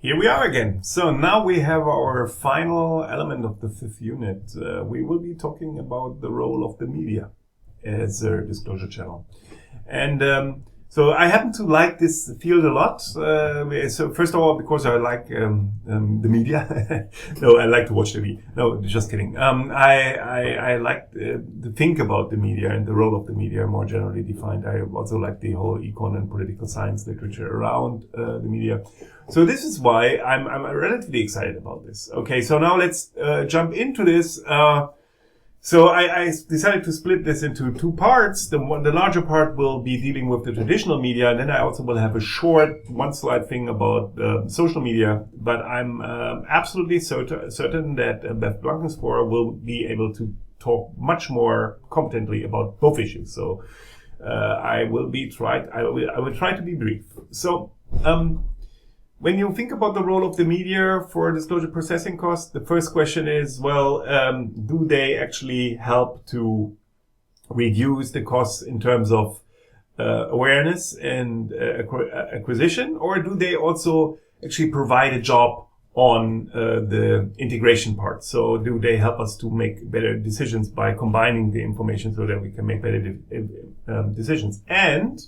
Here we are again. So now we have our final element of the fifth unit. We will be talking about the role of the media as a disclosure channel. And so I happen to like this field a lot. So first of all, because I like the media. No, I like to watch TV. No, just kidding. I like to think about the media and the role of the media more generally defined. I also like the whole econ and political science literature around the media. So this is why I'm relatively excited about this. Okay, so now let's jump into this. So I decided to split this into two parts. The larger part will be dealing with the traditional media, and then I also will have a short one-slide thing about social media. But I'm absolutely certain that Beth Blankenspoor will be able to talk much more competently about both issues. So I will try to be brief. So when you think about the role of the media for disclosure processing costs, the first question is, well, do they actually help to reduce the costs in terms of awareness and acquisition, or do they also actually provide a job on the integration part? So do they help us to make better decisions by combining the information so that we can make better decisions? And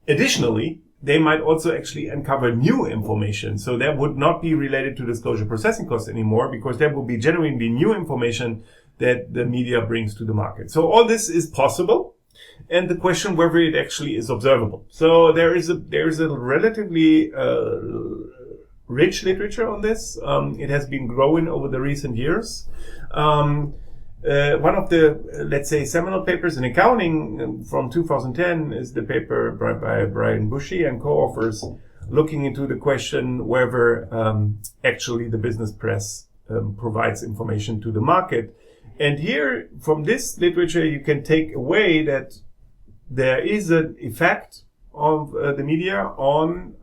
additionally, they might also actually uncover new information. So that would not be related to disclosure processing costs anymore, because there will be genuinely new information that the media brings to the market. So all this is possible, and the question whether it actually is observable. So there is a relatively rich literature on this. It has been growing over the recent years. One of the, let's say, seminal papers in accounting from 2010 is the paper by Brian Bushy and co-authors looking into the question whether actually the business press provides information to the market. And here, from this literature, you can take away that there is an effect of the media on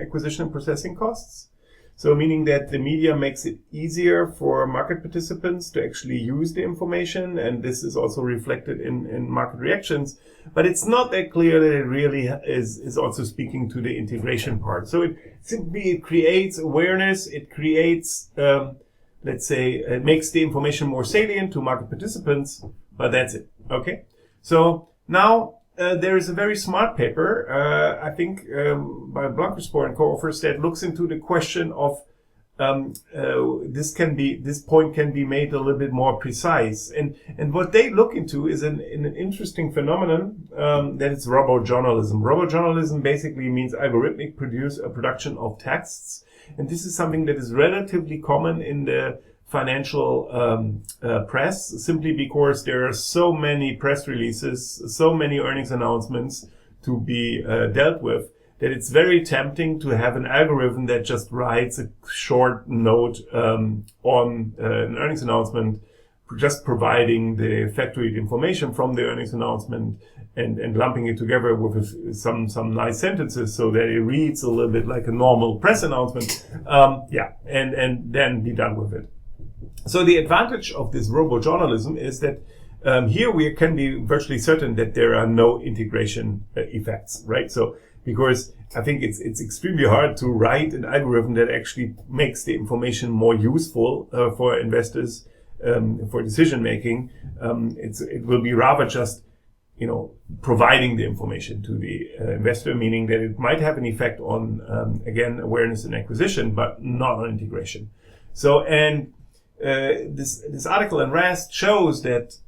acquisition and processing costs. So meaning that the media makes it easier for market participants to actually use the information, and this is also reflected in market reactions. But it's not that clear that it really is also speaking to the integration part. So it creates awareness, it creates, it makes the information more salient to market participants, but that's it. Okay? So now, there is a very smart paper, I think, by Blankenspoor and co-authors that looks into the question of this point can be made a little bit more precise. And what they look into is an interesting phenomenon that is robo-journalism. Robo-journalism basically means algorithmic production of texts, and this is something that is relatively common in the financial press, simply because there are so many press releases, so many earnings announcements to be dealt with, that it's very tempting to have an algorithm that just writes a short note on an earnings announcement, just providing the factoid information from the earnings announcement and lumping it together with some nice sentences so that it reads a little bit like a normal press announcement. And then be done with it. So the advantage of this robo-journalism is that here we can be virtually certain that there are no integration effects, right? So because I think it's extremely hard to write an algorithm that actually makes the information more useful for investors for decision making. It will be rather just providing the information to the investor, meaning that it might have an effect on again awareness and acquisition, but not on integration. So this article in RAST shows that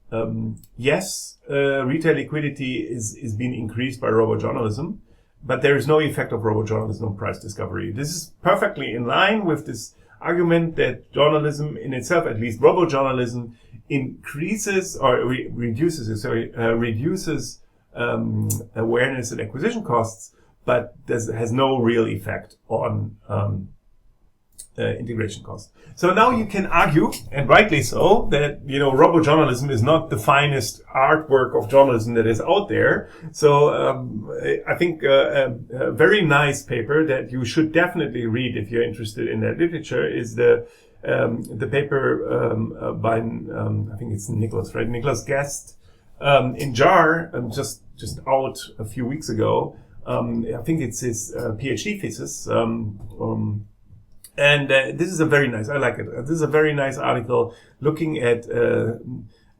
yes, retail liquidity is being increased by robo-journalism, but there is no effect of robo-journalism on price discovery. This is perfectly in line with this argument that journalism in itself, at least robo-journalism, increases or reduces awareness and acquisition costs, but has no real effect on integration costs. So now you can argue, and rightly so, that robo-journalism is not the finest artwork of journalism that is out there. So I think a very nice paper that you should definitely read if you're interested in that literature is the paper by I think it's Nicholas, right? Nicholas Guest in JAR, just out a few weeks ago. I think it's his PhD thesis. And this is a very nice, I like it. This is a very nice article looking at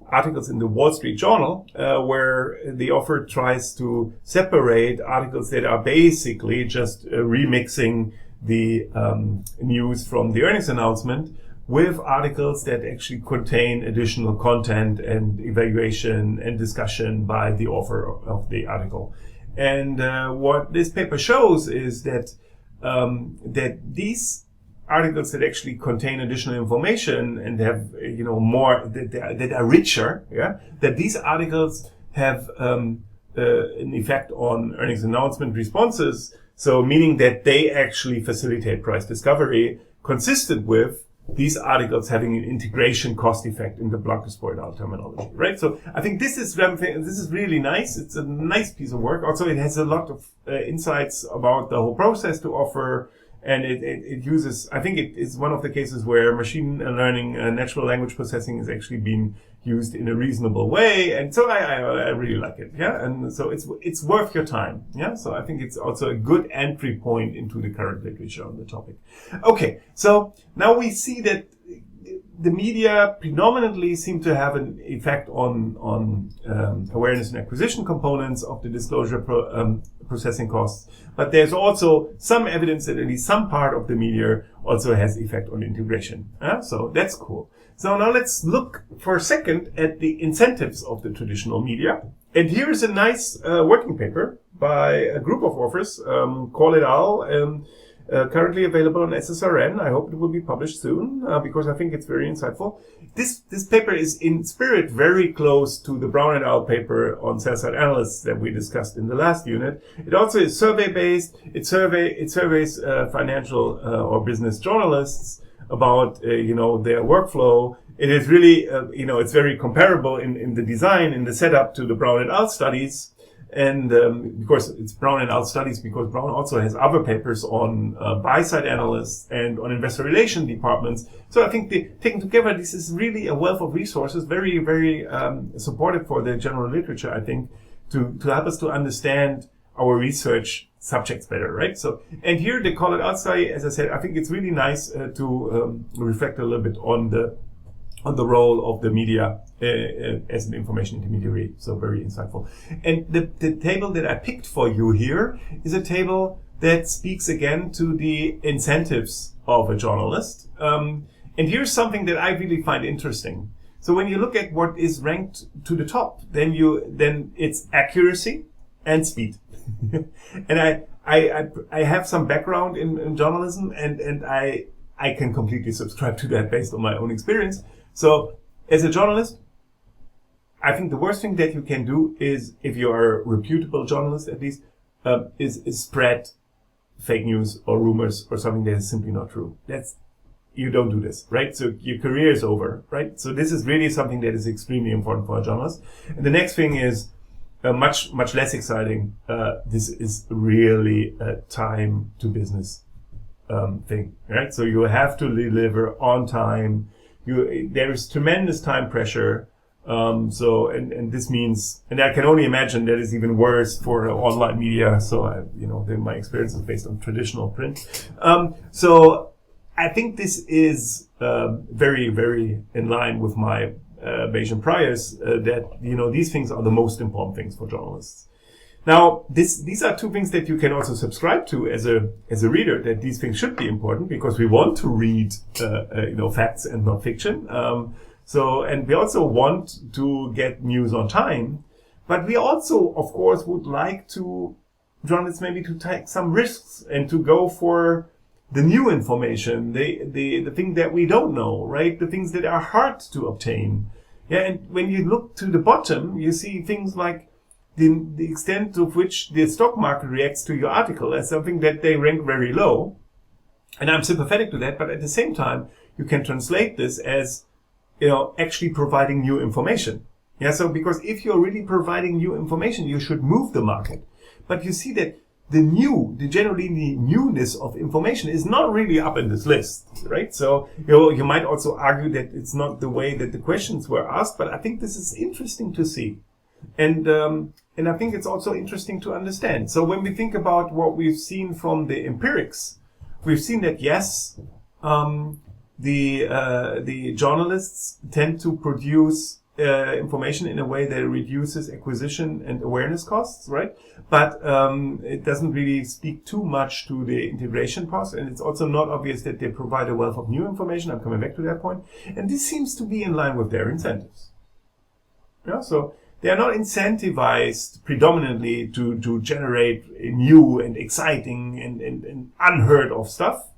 articles in the Wall Street Journal, where the author tries to separate articles that are basically just remixing the news from the earnings announcement with articles that actually contain additional content and evaluation and discussion by the author of the article. And what this paper shows is that that these articles that actually contain additional information and have, more, that are richer, that these articles have an effect on earnings announcement responses. So meaning that they actually facilitate price discovery, consistent with these articles having an integration cost effect in the Blanco-Spoidal terminology, right? So I think this is really nice. It's a nice piece of work. Also, it has a lot of insights about the whole process to offer. And it uses, I think it is one of the cases where machine learning, natural language processing is actually being used in a reasonable way. And so I really like it. Yeah. And so it's worth your time. Yeah. So I think it's also a good entry point into the current literature on the topic. Okay. So now we see that the media predominantly seem to have an effect on awareness and acquisition components of the disclosure processing costs. But there's also some evidence that at least some part of the media also has effect on integration. So that's cool. So now let's look for a second at the incentives of the traditional media. And here is a nice working paper by a group of authors, Call et al., currently available on SSRN. I hope it will be published soon, because I think it's very insightful. This paper is in spirit very close to the Brown et al. Paper on sell-side analysts that we discussed in the last unit. It also is survey-based. It surveys financial or business journalists about their workflow. It is really it's very comparable in the design, in the setup to the Brown et al. Studies. And of course, it's Brown et al. Studies because Brown also has other papers on buy-side analysts and on investor relation departments. So I think taken together, this is really a wealth of resources, very, very supportive for the general literature, I think, to help us to understand our research subjects better, right? So, and here the Call et al. Study, as I said, I think it's really nice to reflect a little bit on the role of the media as an information intermediary. So very insightful. And the table that I picked for you here is a table that speaks again to the incentives of a journalist. And here's something that I really find interesting. So when you look at what is ranked to the top, then it's accuracy and speed. And I have some background in journalism, and I can completely subscribe to that based on my own experience. So as a journalist, I think the worst thing that you can do is, if you're a reputable journalist at least, is spread fake news or rumors or something that is simply not true. You don't do this, right? So your career is over, right? So this is really something that is extremely important for a journalist. And the next thing is much less exciting. This is really a time to business thing, right? So you have to deliver on time. There is tremendous time pressure. And this means, and I can only imagine that is even worse for online media. So my experience is based on traditional print. So I think this is very, very in line with my Bayesian priors, that these things are the most important things for journalists. Now, these are two things that you can also subscribe to as a reader, that these things should be important because we want to read facts and not fiction. And we also want to get news on time, but we also, of course, would like journalists maybe to take some risks and to go for the new information, the thing that we don't know, right? The things that are hard to obtain. Yeah, and when you look to the bottom, you see things like the extent to which the stock market reacts to your article as something that they rank very low. And I'm sympathetic to that, but at the same time, you can translate this as, actually providing new information. Yeah, so because if you're really providing new information, you should move the market. But you see that the newness of information is not really up in this list, right? So, you might also argue that it's not the way that the questions were asked, but I think this is interesting to see. And I think it's also interesting to understand. So when we think about what we've seen from the empirics, we've seen that yes, the journalists tend to produce information in a way that reduces acquisition and awareness costs, right? But it doesn't really speak too much to the integration cost, and it's also not obvious that they provide a wealth of new information. I'm coming back to that point. And this seems to be in line with their incentives. Yeah, so they are not incentivized predominantly to generate new and exciting and unheard of stuff,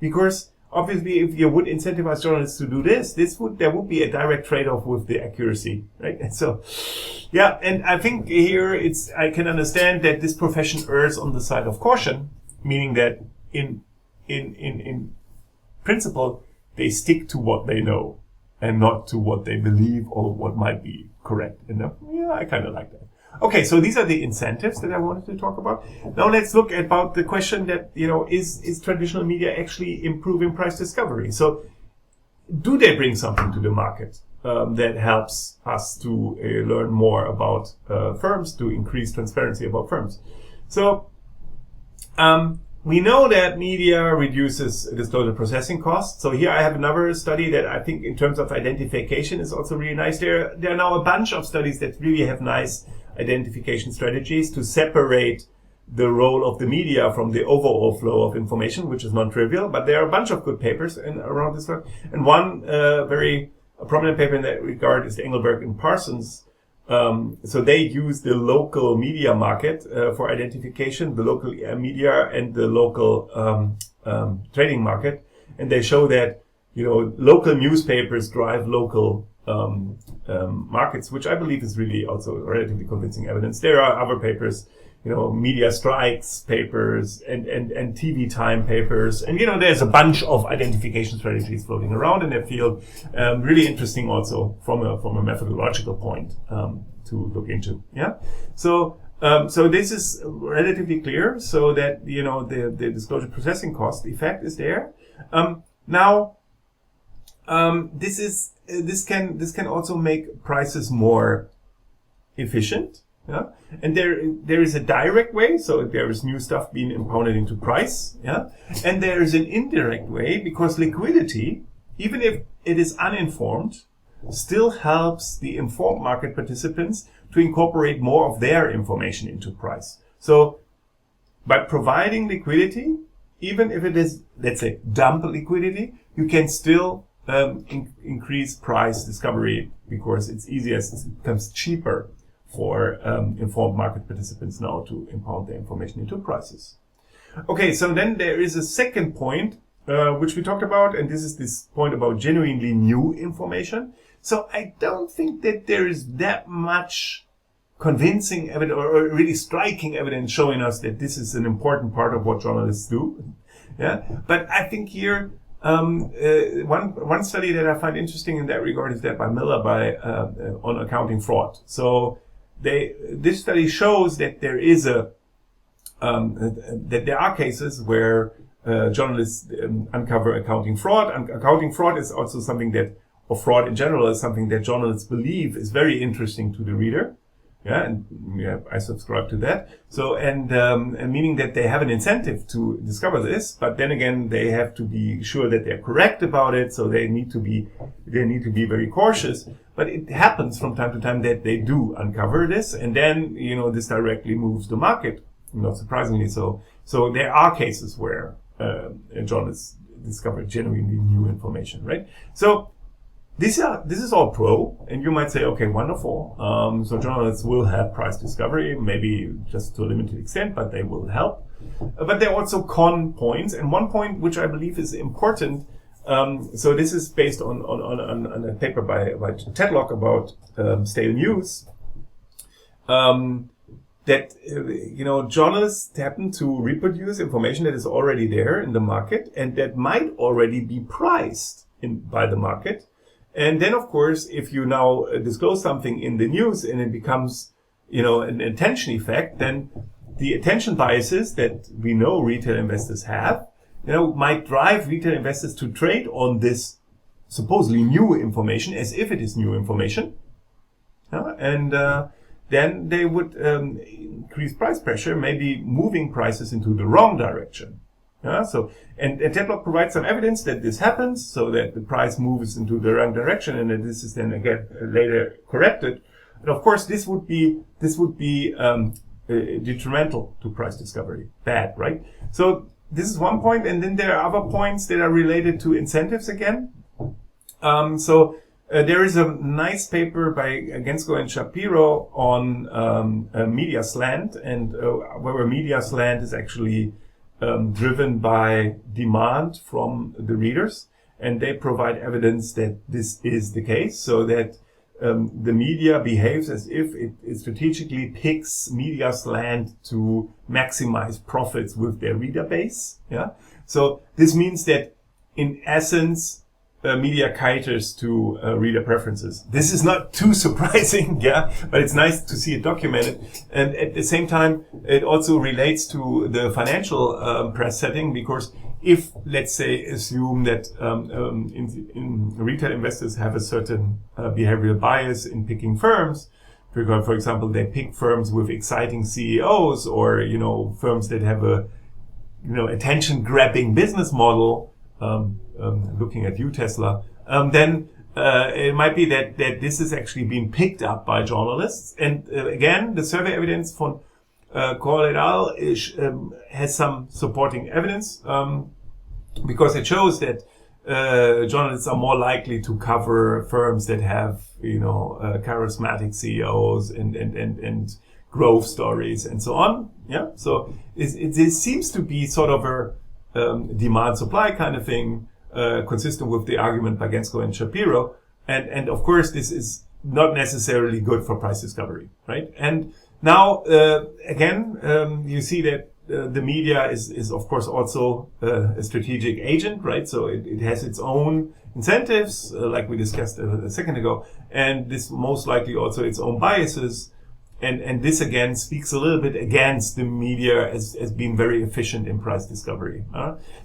because obviously, if you would incentivize journalists to do there would be a direct trade-off with the accuracy, right? And so, yeah, and I think here I can understand that this profession errs on the side of caution, meaning that in principle, they stick to what they know and not to what they believe or what might be correct. And yeah, I kind of like that. Okay, so these are the incentives that I wanted to talk about. Now let's look about the question that, is traditional media actually improving price discovery? So do they bring something to the market that helps us to learn more about firms, to increase transparency about firms? So we know that media reduces disclosure processing costs. So here I have another study that I think in terms of identification is also really nice. There are now a bunch of studies that really have nice identification strategies to separate the role of the media from the overall flow of information, which is non-trivial. But there are a bunch of good papers around this one. And one very prominent paper in that regard is the Engelberg and Parsons. So they use the local media market for identification, the local media and the local trading market. And they show that, local newspapers drive local markets, which I believe is really also relatively convincing evidence. There are other papers, media strikes papers and TV time papers. And, there's a bunch of identification strategies floating around in that field. Really interesting also from a methodological point, to look into. Yeah. So this is relatively clear, so that, the disclosure processing cost effect is there. Now, this can also make prices more efficient. Yeah, and there is a direct way, so there is new stuff being impounded into price. Yeah, and there is an indirect way, because liquidity, even if it is uninformed, still helps the informed market participants to incorporate more of their information into price. So by providing liquidity, even if it is, let's say, dump liquidity, you can still increase price discovery, because it's easier, it becomes cheaper for informed market participants now to impound their information into prices. Okay, so then there is a second point which we talked about, and this is this point about genuinely new information. So I don't think that there is that much convincing evidence or really striking evidence showing us that this is an important part of what journalists do. Yeah, but I think here one study that I find interesting in that regard is that by Miller on accounting fraud. So this study shows that there is that there are cases where journalists uncover accounting fraud. And accounting fraud is also something or fraud in general is something that journalists believe is very interesting to the reader. Yeah, and I subscribe to that. So, and meaning that they have an incentive to discover this, but then again, they have to be sure that they're correct about it. So they need to be very cautious. But it happens from time to time that they do uncover this, and then, this directly moves the market, not surprisingly so. So there are cases where journalists discover genuinely new information, right? So this is all pro, and you might say, okay, wonderful. So journalists will have price discovery, maybe just to a limited extent, but they will help. But there are also con points, and one point which I believe is important. So this is based on a paper by Tedlock about stale news. That journalists happen to reproduce information that is already there in the market and that might already be priced by the market. And then, of course, if you now disclose something in the news and it becomes, an attention effect, then the attention biases that we know retail investors have, might drive retail investors to trade on this supposedly new information as if it is new information. And then they would increase price pressure, maybe moving prices into the wrong direction. Yeah, so and Tetlock provides some evidence that this happens, so that the price moves into the wrong direction, and that this is then again later corrected. And of course, this would be detrimental to price discovery. Bad, right? So this is one point, and then there are other points that are related to incentives again. There is a nice paper by Gensko and Shapiro on media slant, and where media slant is actually driven by demand from the readers, and they provide evidence that this is the case, so that the media behaves as if it strategically picks media slant to maximize profits with their reader base. Yeah, so this means that in essence, media caters to reader preferences. This is not too surprising, yeah, but it's nice to see it documented. And at the same time, it also relates to the financial press setting, because if, let's say, assume that in retail investors have a certain behavioral bias in picking firms, because, for example, they pick firms with exciting CEOs, or firms that have a attention-grabbing business model. Looking at you, Tesla, then it might be that this is actually being picked up by journalists. And again, the survey evidence from Cole et al. Has some supporting evidence, because it shows that journalists are more likely to cover firms that have charismatic CEOs and growth stories and so on. Yeah, so it seems to be sort of a demand supply kind of thing, consistent with the argument by Gensko and Shapiro. And of course, this is not necessarily good for price discovery, right? And now, again, you see that the media is of course also a strategic agent, right? So it has its own incentives, like we discussed a second ago, and this most likely also its own biases. And this again speaks a little bit against the media as being very efficient in price discovery.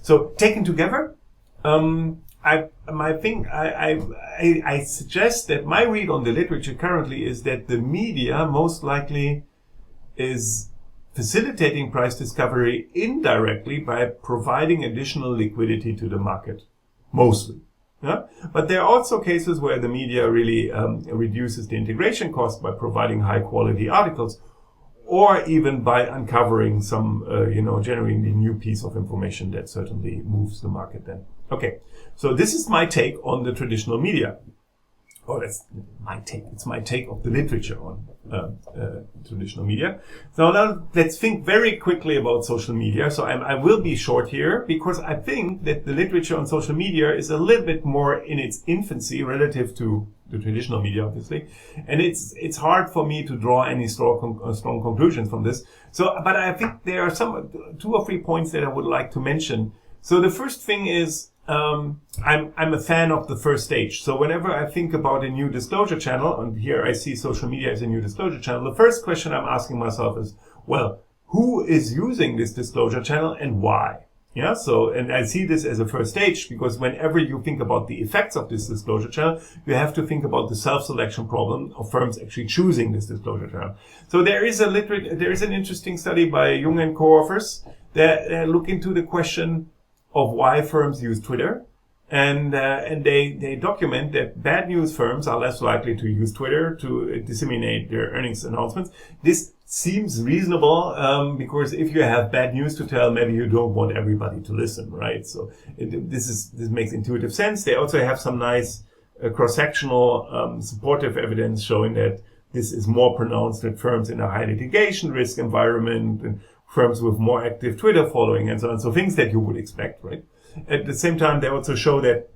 So taken together, I suggest that my read on the literature currently is that the media most likely is facilitating price discovery indirectly by providing additional liquidity to the market, mostly. Yeah? But there are also cases where the media really reduces the integration cost by providing high quality articles, or even by uncovering some, generating a new piece of information that certainly moves the market then. Okay, so this is my take on the traditional media. Oh, that's my take. It's my take of the literature on traditional media. So now let's think very quickly about social media. So I will be short here, because I think that the literature on social media is a little bit more in its infancy relative to the traditional media, obviously. And it's hard for me to draw any strong conclusions from this. So, but I think there are two or three points that I would like to mention. So the first thing is, I'm a fan of the first stage. So whenever I think about a new disclosure channel, and here I see social media as a new disclosure channel, the first question I'm asking myself is, well, who is using this disclosure channel and why? Yeah, so, and I see this as a first stage, because whenever you think about the effects of this disclosure channel, you have to think about the self-selection problem of firms actually choosing this disclosure channel. So there is an interesting study by Jung and co-authors that look into the question of why firms use Twitter, and they document that bad news firms are less likely to use Twitter to disseminate their earnings announcements. This seems reasonable, because if you have bad news to tell, maybe you don't want everybody to listen, right? So this makes intuitive sense. They also have some nice cross-sectional supportive evidence showing that this is more pronounced in firms in a high litigation risk environment, and firms with more active Twitter following and so on. So things that you would expect, right? At the same time, they also show that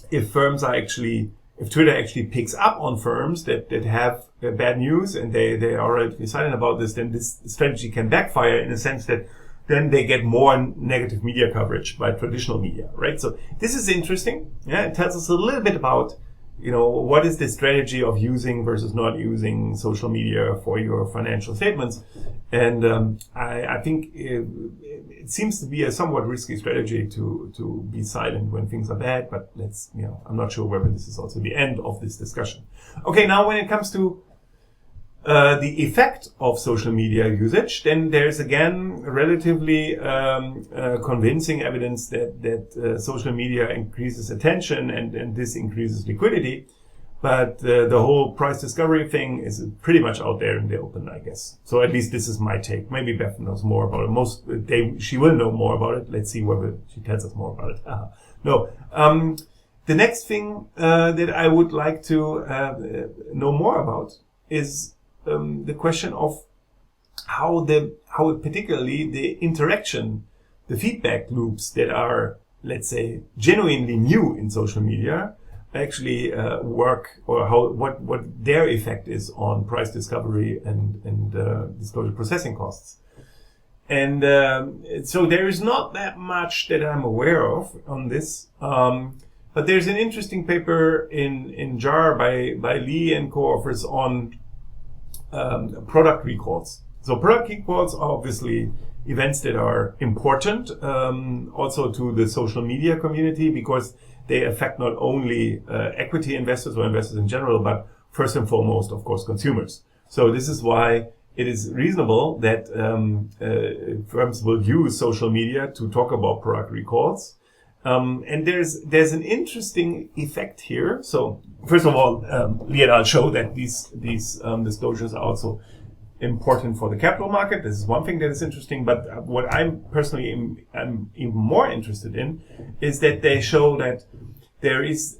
if Twitter actually picks up on firms that have bad news, and they are already silent about this, then this strategy can backfire in the sense that then they get more negative media coverage by traditional media, right? So this is interesting. Yeah, it tells us a little bit about, what is the strategy of using versus not using social media for your financial statements. And I think it seems to be a somewhat risky strategy to be silent when things are bad, but I'm not sure whether this is also the end of this discussion. Okay, now when it comes to the effect of social media usage, then there's again relatively convincing evidence that social media increases attention and this increases liquidity. But the whole price discovery thing is pretty much out there in the open, I guess. So at least this is my take. Maybe Beth knows more about it. She will know more about it. Let's see whether she tells us more about it. No. The next thing that I would like to know more about is the question of how particularly the interaction, the feedback loops that are, let's say, genuinely new in social media actually work, or what their effect is on price discovery and disclosure processing costs. And so there is not that much that I'm aware of on this. But there's an interesting paper in JAR by Lee and co-authors on product recalls. So product recalls are obviously events that are important also to the social media community, because they affect not only equity investors or investors in general, but first and foremost, of course, consumers. So this is why it is reasonable that firms will use social media to talk about product recalls. And there's an interesting effect here. So first of all, Lee and I'll show that these disclosures are also important for the capital market. This is one thing that is interesting. But what I'm personally am even more interested in is that they show that there is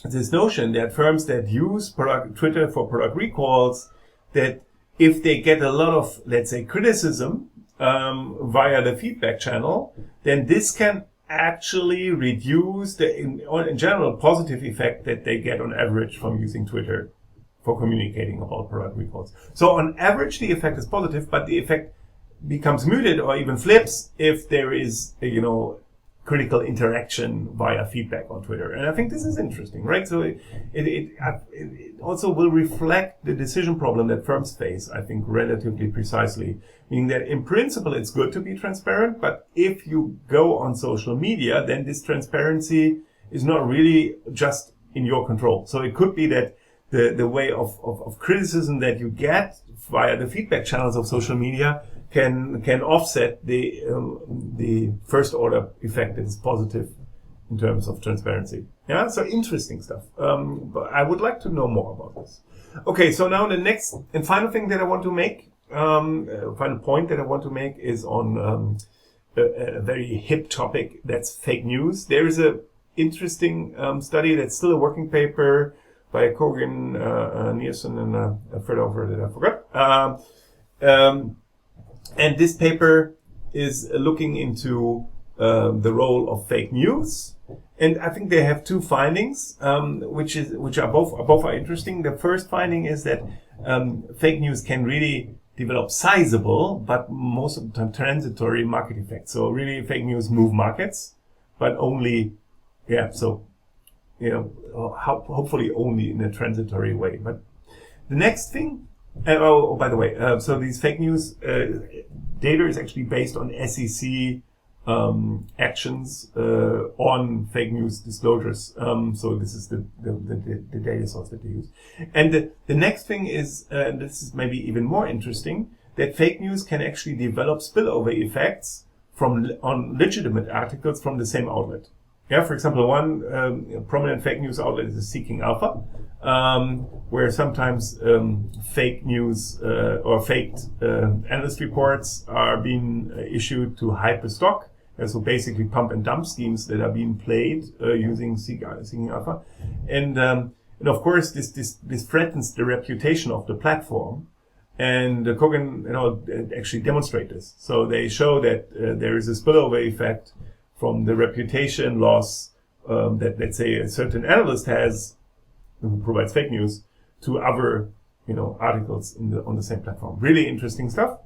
this notion that firms that use Twitter for product recalls, that if they get a lot of, let's say, criticism via the feedback channel, then this can actually reduce the, in general, positive effect that they get on average from using Twitter for communicating about product recalls. So on average, the effect is positive, but the effect becomes muted or even flips if there is, critical interaction via feedback on Twitter. And I think this is interesting, right? So it also will reflect the decision problem that firms face, I think, relatively precisely. Meaning that in principle, it's good to be transparent, but if you go on social media, then this transparency is not really just in your control. So it could be that the way of criticism that you get via the feedback channels of social media can offset the first order effect that is positive in terms of transparency. Yeah, so interesting stuff. But I would like to know more about this. Okay, so now the next and final thing that I want to make, final point that I want to make is on a very hip topic, that's fake news. There is a interesting study that's still a working paper by Kogan, Nielsen, and a third author that I forgot. And this paper is looking into the role of fake news, and I think they have two findings, which are both are interesting. The first finding is that fake news can really develop sizable, but most of the time transitory market effects. So really, fake news move markets, but only, hopefully only in a transitory way. But the next thing. By the way, so these fake news data is actually based on SEC actions on fake news disclosures. So this is the data source that they use. And the next thing is, and this is maybe even more interesting, that fake news can actually develop spillover effects on legitimate articles from the same outlet. Yeah, for example, one prominent fake news outlet is Seeking Alpha, where sometimes fake news or faked analyst reports are being issued to hype a stock. So basically pump and dump schemes that are being played using Seeking Alpha. And of course, this threatens the reputation of the platform. And Kogan actually demonstrate this. So they show that there is a spillover effect from the reputation loss that, let's say, a certain analyst has who provides fake news to other, articles on the same platform. Really interesting stuff.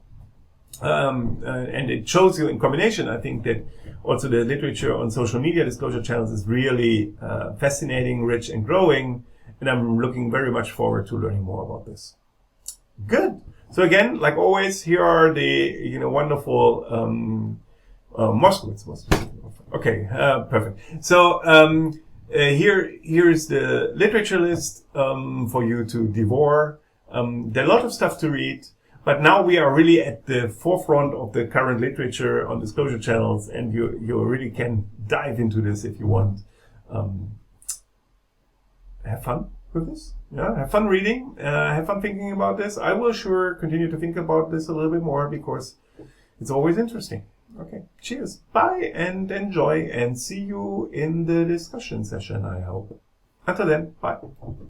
And it shows you in combination, I think, that also the literature on social media disclosure channels is really fascinating, rich, and growing. And I'm looking very much forward to learning more about this. Good. So again, like always, here are the, wonderful Moskowitz. Okay, perfect. So here is the literature list for you to devour. There are a lot of stuff to read, but now we are really at the forefront of the current literature on disclosure channels, and you really can dive into this if you want. Have fun with this. Yeah, have fun reading. Have fun thinking about this. I will sure continue to think about this a little bit more because it's always interesting. Okay, cheers. Bye and enjoy, and see you in the discussion session, I hope. Until then, bye.